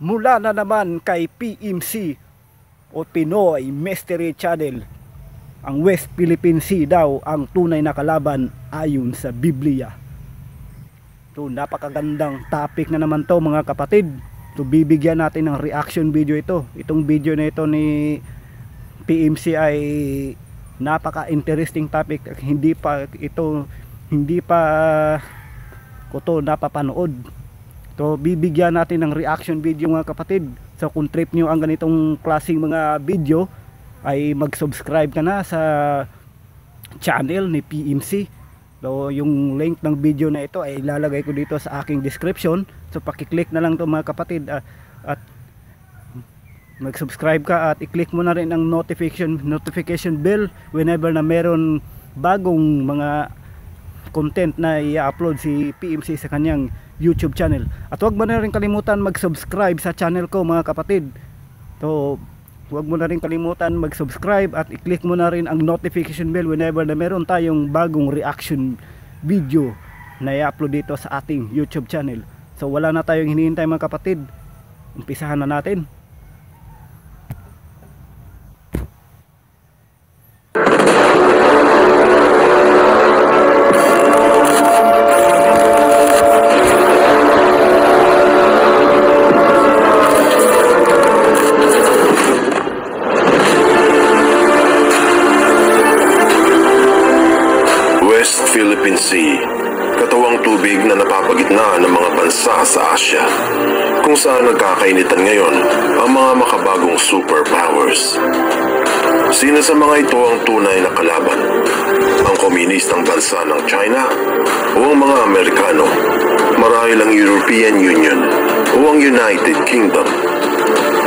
Mula na naman kay PMC o Pinoy Mystery Channel, ang West Philippine Sea daw ang tunay na kalaban ayon sa Biblia. So napakagandang topic na naman to mga kapatid. So bibigyan natin ng reaction video ito. Itong video na ito ni PMC ay napaka-interesting topic. Hindi pa ko to napapanood. So bibigyan natin ng reaction video mga kapatid. So kung trip nyo ang ganitong klaseng mga video, ay mag-subscribe ka na sa channel ni PMC. So yung link ng video na ito ay ilalagay ko dito sa aking description. So pakiclick na lang to mga kapatid, at mag-subscribe ka at i-click mo na rin ang notification bell whenever na meron bagong mga content na i-upload si PMC sa kanyang YouTube channel. At huwag mo na rin kalimutan mag-subscribe sa channel ko mga kapatid. So huwag mo na rin kalimutan mag-subscribe at i-click mo na rin ang notification bell whenever na meron tayong bagong reaction video na i-upload dito sa ating YouTube channel. So wala na tayong hinihintay mga kapatid, umpisahan na natin. West Philippine Sea, katawang tubig na napapagitnaan ng mga bansa sa Asya, kung saan nagkakainitan ngayon ang mga makabagong superpowers. Sino sa mga ito ang tunay na kalaban? Ang komunistang bansa ng China o ang mga Amerikano, marahil ang European Union o ang United Kingdom?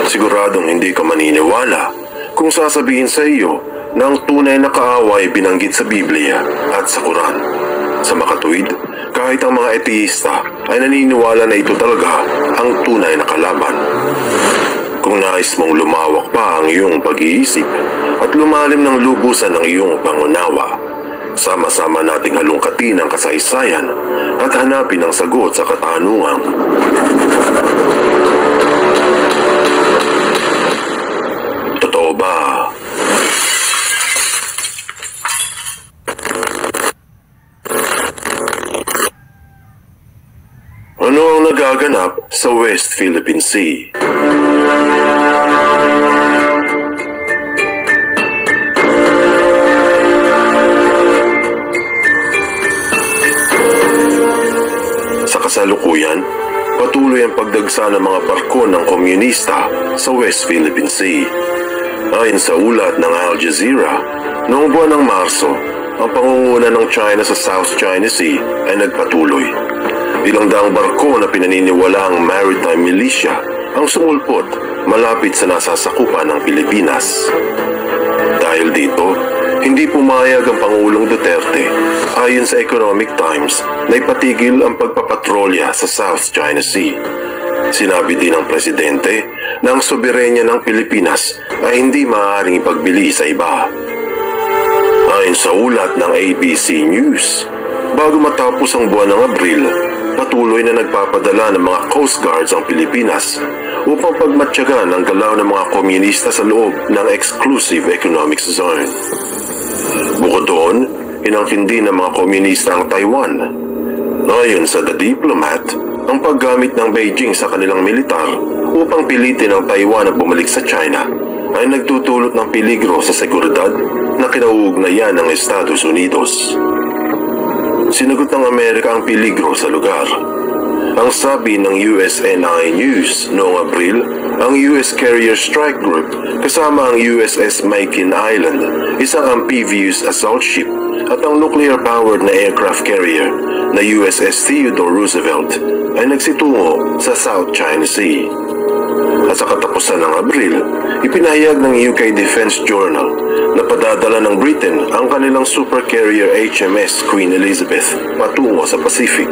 Siguradong hindi ka maniniwala kung sasabihin sa iyo na ang tunay na kaaway binanggit sa Biblia at sa Quran. Sa makatuwid, kahit ang mga ateista ay naniniwala na ito talaga ang tunay na kalaban. Kung nais mong lumawak pa ang iyong pag-iisip at lumalim ng lubusan ng iyong pangunawa, sama-sama nating halungkatin ang kasaysayan at hanapin ang sagot sa katanungang, totoo ba? Ano ang nagaganap sa West Philippine Sea? Sa kasalukuyan, patuloy ang pagdagsa ng mga barko ng komunista sa West Philippine Sea. Ayon sa ulat ng Al Jazeera, noong buwan ng Marso, ang pangunguna ng China sa South China Sea ay nagpatuloy. Ilang daang barko na pinaniniwalaang maritime militia ang sumulpot malapit sa nasasakupan ng Pilipinas. Dahil dito, hindi pumayag ang Pangulong Duterte ayon sa Economic Times na ipatigil ang pagpapatrolya sa South China Sea. Sinabi din ng Presidente na ang soberenya ng Pilipinas ay hindi maaaring ipagbili sa iba. Ayon sa ulat ng ABC News, bago matapos ang buwan ng Abril, patuloy na nagpapadala ng mga Coast Guards ang Pilipinas upang pagmatyagan ang galaw ng mga komunista sa loob ng Exclusive Economic Zone. Bukod doon, inangkin din ng mga komunista ang Taiwan. Ayon sa The Diplomat, ang paggamit ng Beijing sa kanilang militar upang pilitin ang Taiwan na bumalik sa China ay nagtutulot ng peligro sa seguridad na kinauugnayan ng Estados Unidos. Sinagot ng Amerika ang peligro sa lugar. Ang sabi ng USNI News noong Abril, ang US Carrier Strike Group kasama ang USS Makin Island, isang amphibious assault ship, at ang nuclear-powered na aircraft carrier na USS Theodore Roosevelt ay nagsitungo sa South China Sea. At sa katapusan ng Abril, ipinahayag ng UK Defense Journal na padadala ng Britain ang kanilang supercarrier HMS Queen Elizabeth patungo sa Pacific.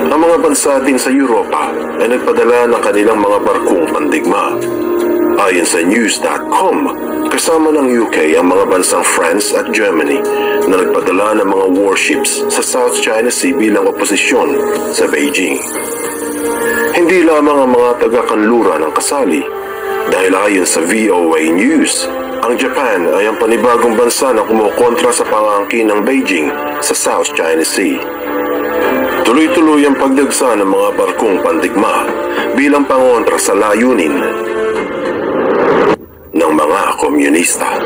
Ang mga bansa din sa Europa ay nagpadala ng kanilang mga barkong pandigma. Ayon sa news.com, kasama ng UK ang mga bansang France at Germany na nagpadala ng mga warships sa South China Sea bilang oposisyon sa Beijing. Hindi lamang ang mga taga-kanluran ang kasali, dahil ayon sa VOA News, ang Japan ay ang panibagong bansa na kumukontra sa pangangkin ng Beijing sa South China Sea. Tuloy-tuloy ang pagdagsa ng mga barkong pandigma bilang pangontra sa layunin ng mga komunista.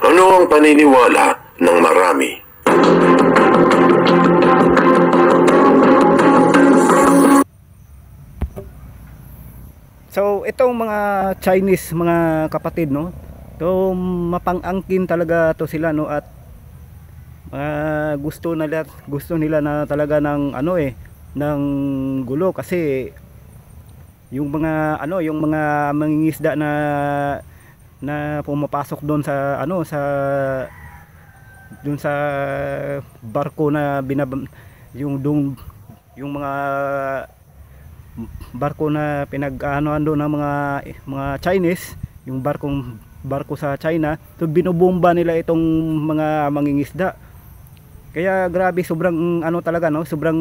Ano ang paniniwala ng marami? So itong mga Chinese mga kapatid, no, to mapang-angkin talaga to sila, no, at gusto nila na talaga ng ng gulo, kasi yung mga mangingisda na pumapasok doon sa sa barko na yung mga barko na pinag-anoan doon ng mga Chinese, yung barko sa China, so binubomba nila itong mga mangingisda. Kaya grabe, sobrang talaga, no, sobrang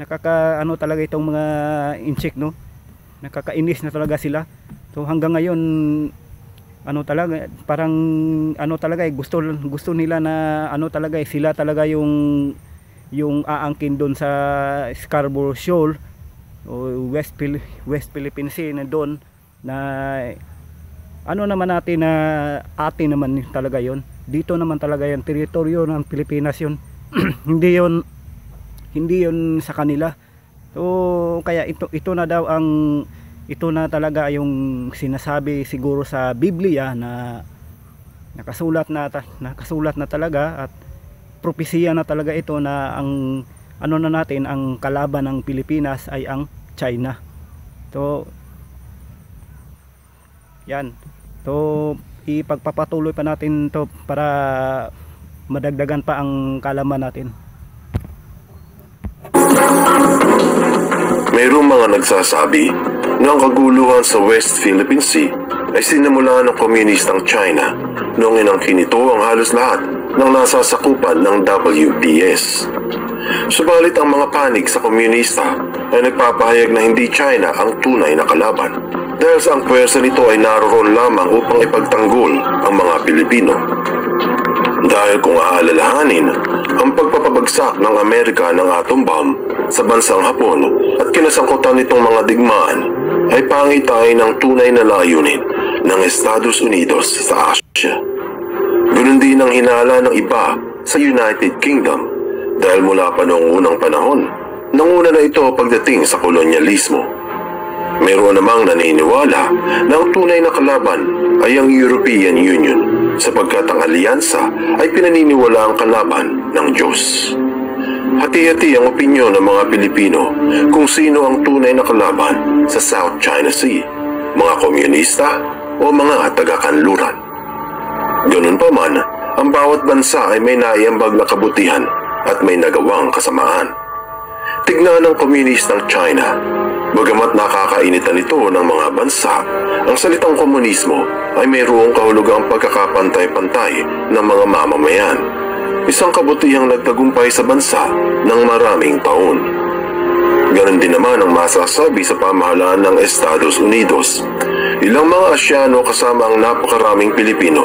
talaga itong mga insect, no, nakakainis na talaga sila. So hanggang ngayon talaga parang talaga gusto nila na talaga sila talaga yung aangkin doon sa Scarborough Shoal o West Philippine Sea, na doon na naman natin na atin naman talaga yon. Dito naman talaga yan, teritoryo ng Pilipinas yun. hindi yon sa kanila. So kaya ito na talaga yung sinasabi siguro sa Biblia na nakasulat na talaga, at propesiya na talaga ito na ang ang kalaban ng Pilipinas ay ang China. So yan, so ipagpapatuloy pa natin to para madagdagan pa ang kalaman natin. Mayroong mga nagsasabi na ang kaguluhan sa West Philippine Sea ay sinimulan ng komunistang China noong inangkin nito ang halos lahat ng nasasakupan ng WPS. Subalit ang mga panig sa komunista ay nagpapahayag na hindi China ang tunay na kalaban, dahil sa ang pwersa nito ay naroon lamang upang ipagtanggol ang mga Pilipino. Dahil kung aalalahanin, ang pagpapabagsak ng Amerika ng atom bomb sa bansang Hapon at kinasangkutan nitong mga digmaan ay pangitay ng tunay na layunin ng Estados Unidos sa Asia. Ganoon din ang hinala ng iba sa United Kingdom, dahil mula pa noong unang panahon, nanguna na ito pagdating sa kolonyalismo. Mayroon namang naniniwala na ang tunay na kalaban ay ang European Union, sapagkat ang alyansa ay pinaniniwala ang kalaban ng Diyos. Hati-hati ang opinyon ng mga Pilipino kung sino ang tunay na kalaban sa South China Sea, mga komunista o mga taga-kanluran. Ganun pa man, ang bawat bansa ay may naiambag na kabutihan at may nagawang kasamaan. Tignan ng komunistang China, bagamat nakakainitan ito ng mga bansa, ang salitang komunismo ay mayroong kahulugang pagkakapantay-pantay ng mga mamamayan. Isang kabutihang nagtagumpay sa bansa ng maraming taon. Ganon din naman ang masasabi sa pamahalaan ng Estados Unidos. Ilang mga Asyano kasama ang napakaraming Pilipino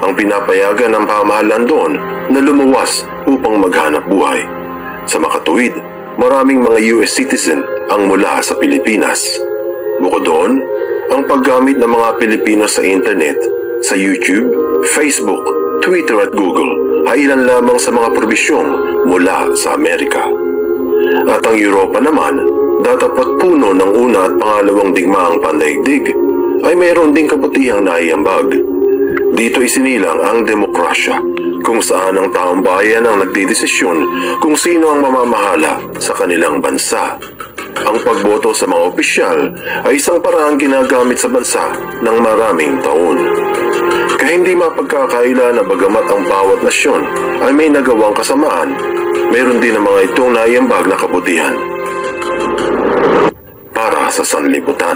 ang pinapayagan ng pamahalaan doon na lumuwas upang maghanap buhay. Sa makatuwid, maraming mga US citizen ang mula sa Pilipinas. Bukod doon, ang paggamit ng mga Pilipino sa internet, sa YouTube, Facebook, Twitter at Google ay ilan lamang sa mga probisyong mula sa Amerika. At ang Europa naman, datapat puno ng una at pangalawang digmaang pandaigdig, ay mayroon ding kabutihang naiambag. Dito isinilang ang demokrasya, kung saan ang taong bayan ang nagdidesisyon kung sino ang mamamahala sa kanilang bansa. Ang pagboto sa mga opisyal ay isang paraang ginagamit sa bansa ng maraming taon. Kaya hindi mapagkakaila na bagamat ang bawat nasyon ay may nagawang kasamaan, mayroon din ang mga itong naiambag na kabutihan para sa sanlibutan.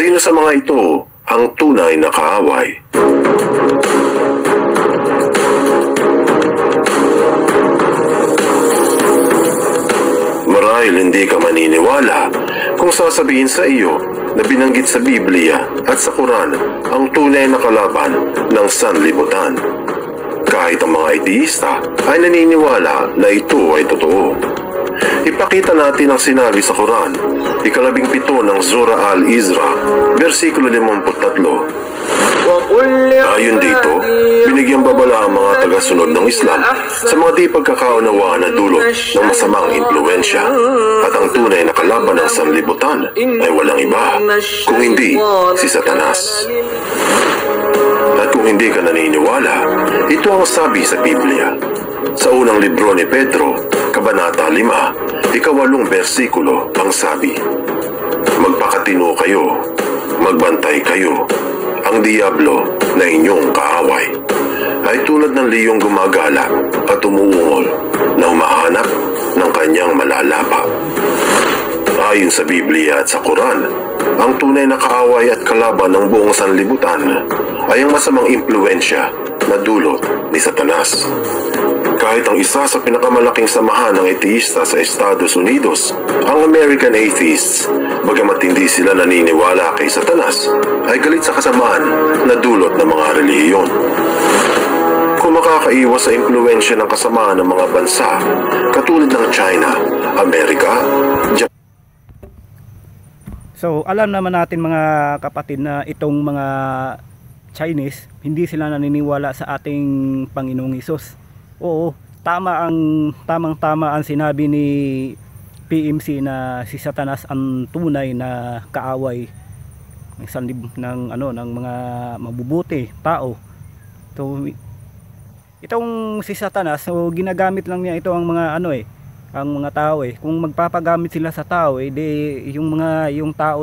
Sino sa mga ito ang tunay na kaaway? Marahil hindi ka maniniwala kung sasabihin sa iyo na binanggit sa Biblia at sa Quran ang tunay na kalaban ng sanlibutan. Kahit ang mga ateista ay naniniwala na ito ay totoo. Ipakita natin ang sinabi sa Quran, ika-17 ng Surah Al-Isra, versikulo 53. Ayon dito, binigyang babala ang mga tagasunod ng Islam sa mga di pagkakaunawaan na dulot ng masamang impluensya, at ang tunay na kalaban ng sanlibutan ay walang iba kung hindi si Satanas. At kung hindi ka naniniwala, ito ang sabi sa Biblia. Sa unang libro ni Pedro, Kabanata 5, ika-8 versikulo, ang sabi, magpakatino kayo, magbantay kayo. Ang Diablo na inyong kaaway ay tulad ng liyong gumagala at umuungol na humahanap ng kanyang malalapa. Ayon sa Biblia at sa Quran, ang tunay na kaaway at kalaban ng buong sanlibutan ay ang masamang impluensya na dulot ni Satanas. Kahit ang isa sa pinakamalaking samahan ng ateista sa Estados Unidos, ang American Atheists, bagamat hindi sila naniniwala kay Satanas, ay galit sa kasamaan na dulot ng mga relihiyon. Kung makakaiwas sa impluensya ng kasamaan ng mga bansa, katulad ng China, Amerika, Japan. So alam naman natin mga kapatid na itong mga Chinese, hindi sila naniniwala sa ating Panginoong Hesus. Oo, tamang-tama ang sinabi ni PMC na si Satanas ang tunay na kaaway ng mga mabubuti tao. So itong si Satanas, so ginagamit lang niya ito ang mga ang mga tao Kung magpapagamit sila sa tao, yung tao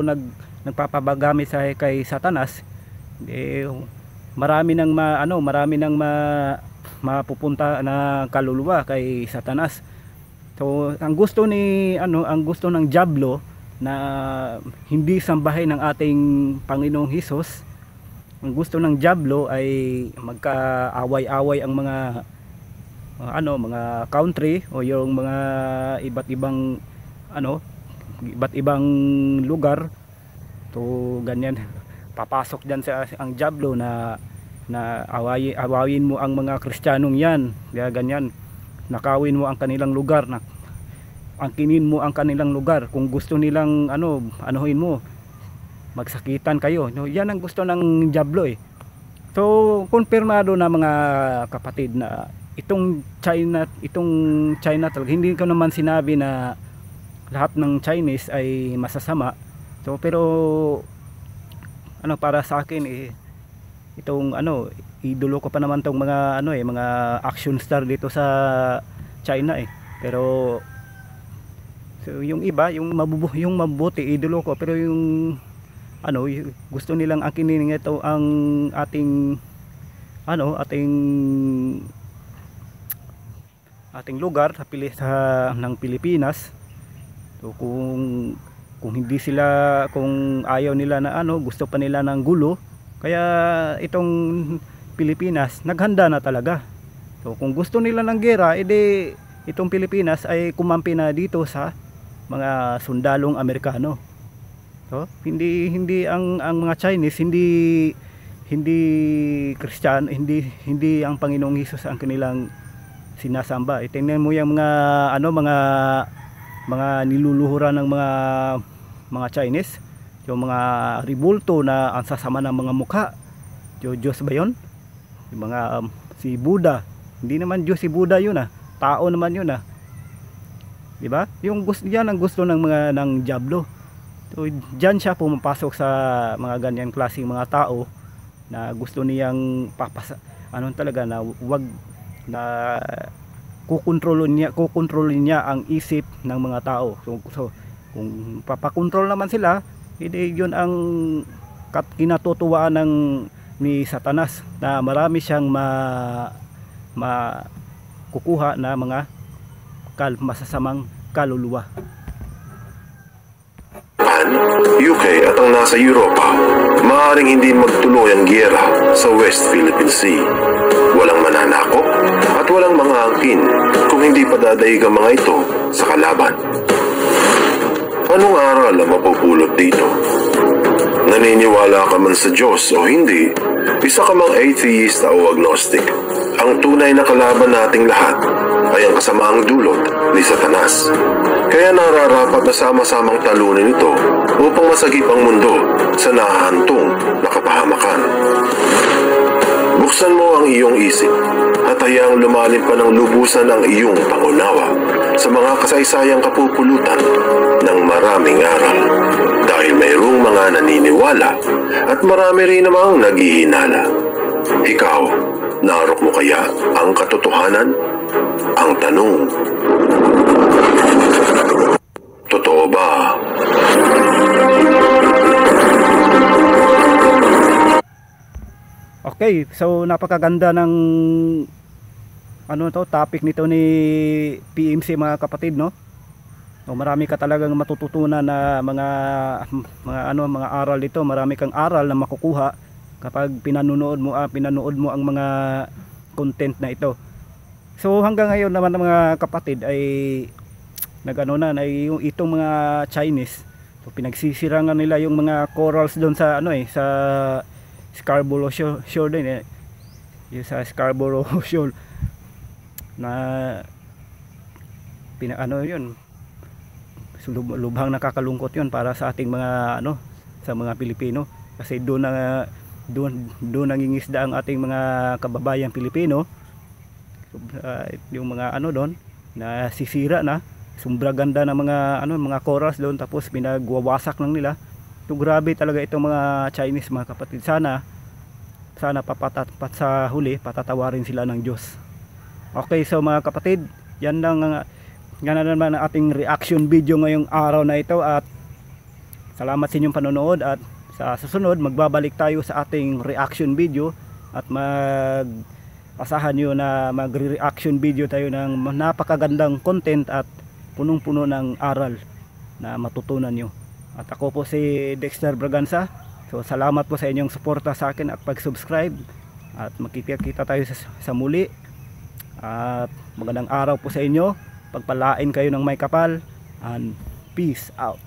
nagpapagamit kay Satanas, marami nang mapupunta na kaluluwa kay Satanas. So ang gusto ng Diablo na hindi sambahin ng ating Panginoong Hesus, ang gusto ng Diablo ay magkaaway-away ang mga country o yung mga iba't ibang lugar. So ganyan, papasok diyan ang Diablo na awawin mo ang mga Kristiyanong yan, kaya ganyan, nakawin mo ang kanilang lugar, angkinin mo ang kanilang lugar. Kung gusto nilang anuhin mo, magsakitan kayo. Yan ang gusto ng Diablo So konfirmado na mga kapatid na itong China talaga, hindi ko naman sinabi na lahat ng Chinese ay masasama. So pero para sa akin itong idolo ko pa naman tong mga mga action star dito sa China Pero so, yung iba, yung mabubuti idolo ko, pero yung gusto nilang angkinin ito ang ating lugar ng Pilipinas. So kung hindi sila, kung ayaw nila na gusto pa nila ng gulo, kaya itong Pilipinas naghanda na talaga. So kung gusto nila ng gera, edi itong Pilipinas ay kumampi na dito sa mga sundalong Amerikano. So, hindi ang mga Chinese hindi Kristiyano, hindi ang Panginoong Hesus ang kanilang sinasamba. Tingnan mo yung mga niluluhuran ng mga Chinese, yung mga ribulto na ang sasama ng mga mukha. Diyos ba yun? Yung mga si Buddha, hindi naman Diyos si Buddha yun tao naman yun di ba? Yung gusto diyan ang gusto ng Diablo. So diyan siya pumapasok sa mga ganyan klaseng mga tao na gusto niyang talaga na wag na kukontrolin niya ang isip ng mga tao. So kung papakontrol naman sila, hindi yun ang kinatutuwaan ni Satanas, na marami siyang kukuha na mga masasamang kaluluwa. UK at ang nasa Europa, maaaring hindi magtuloy ang giyera sa West Philippine Sea. Walang mananakop at walang mga angkin kung hindi padadaig ang mga ito sa kalaban. Anong aral ang mapupulot dito? Naniniwala ka man sa Diyos o hindi, isa ka mang atheist o agnostic, ang tunay na kalaban nating lahat ay ang kasamaang dulot ni Satanas. Kaya nararapat na sama-samang talunin ito upang masagip ang mundo sa nahahantong na kapahamakan. Buksan mo ang iyong isip at hayaang lumalim pa ng lubusan ang iyong pangunawa sa mga kasaysayang kapupulutan ng maraming aral. Dahil mayroong mga naniniwala at marami rin namang naghihinala. Ikaw, narok mo kaya ang katotohanan? Ang tanong, totoo ba? Okay, so napakaganda ng topic nito ni PMC, mga kapatid, no? So, marami ka talagang matututunan na mga aral dito. Marami kang aral na makukuha kapag pinanood mo ang mga content na ito. So hanggang ngayon naman mga kapatid ay yung itong mga Chinese, so pinagsisirangan nila yung mga corals doon sa sa Scarborough Shoal din yung sa Scarborough Shoal na yun, lubhang nakakalungkot yun para sa ating mga sa mga Pilipino, kasi doon nangingisda ang ating mga kababayang Pilipino. Yung mga doon na sisira na, sobrang ganda ng mga corals doon, tapos pinagwawasak lang nila. So grabe talaga itong mga Chinese, mga kapatid. Sana sa huli patatawarin sila ng Diyos. Okay, so mga kapatid, yan na naman ang ating reaction video ngayong araw na ito, at salamat sa inyong panonood, at sa susunod magbabalik tayo sa ating reaction video, at asahan nyo na magre-reaction video tayo ng napakagandang content at punong-puno ng aral na matutunan nyo. At ako po si Dexter Braganza. So salamat po sa inyong suporta sa akin at pag-subscribe, at magkikita tayo sa muli, at magandang araw po sa inyo. Pagpalain kayo ng may kapal, and peace out.